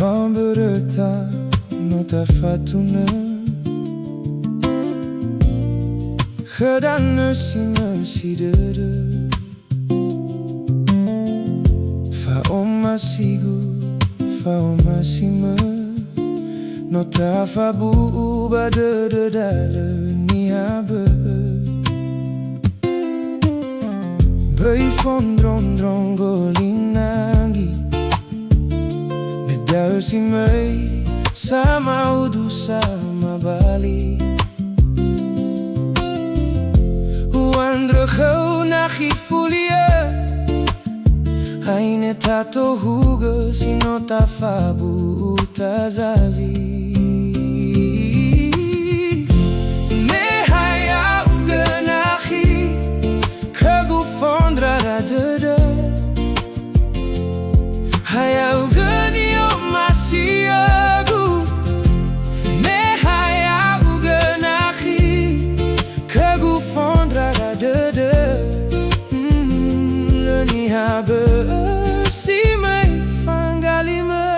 Pambereta no tafatuna Gedaan nasi dere Fa oma sigu, fa oma sima No tafa buuba de dale ni habe Bei fondron drongo linangi Daar si mij, sama udu sama bali Uandro gauw na gifulia Haine tato hugo sino tafabu utazazi Me haya ugenachi Kagu fondra radada Haya ugeni Siagu me haya ugenachi Kagu fondra de Le ni habe si me fangalime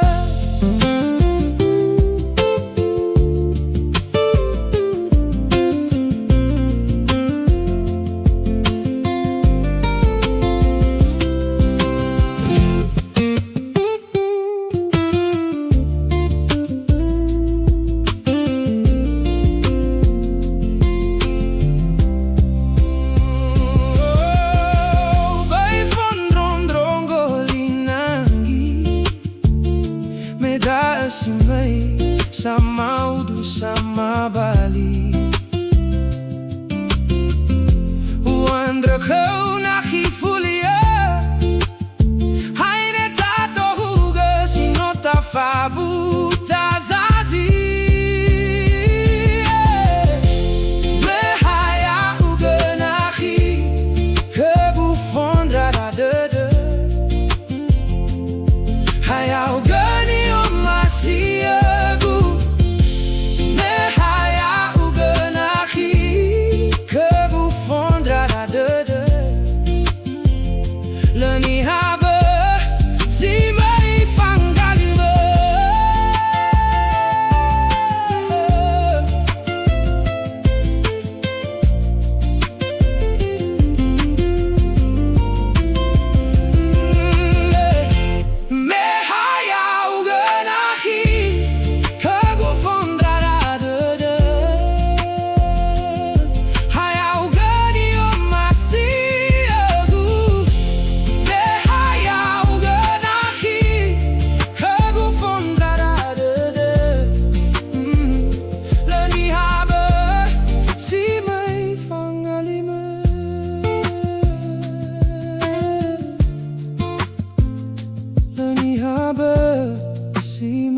Sama udu sama bali Uandra kau na gifulia Haine tato huga sino tafabu tazazi Le haya ugenachi Kegu fondra radede Haya ugeni omasia See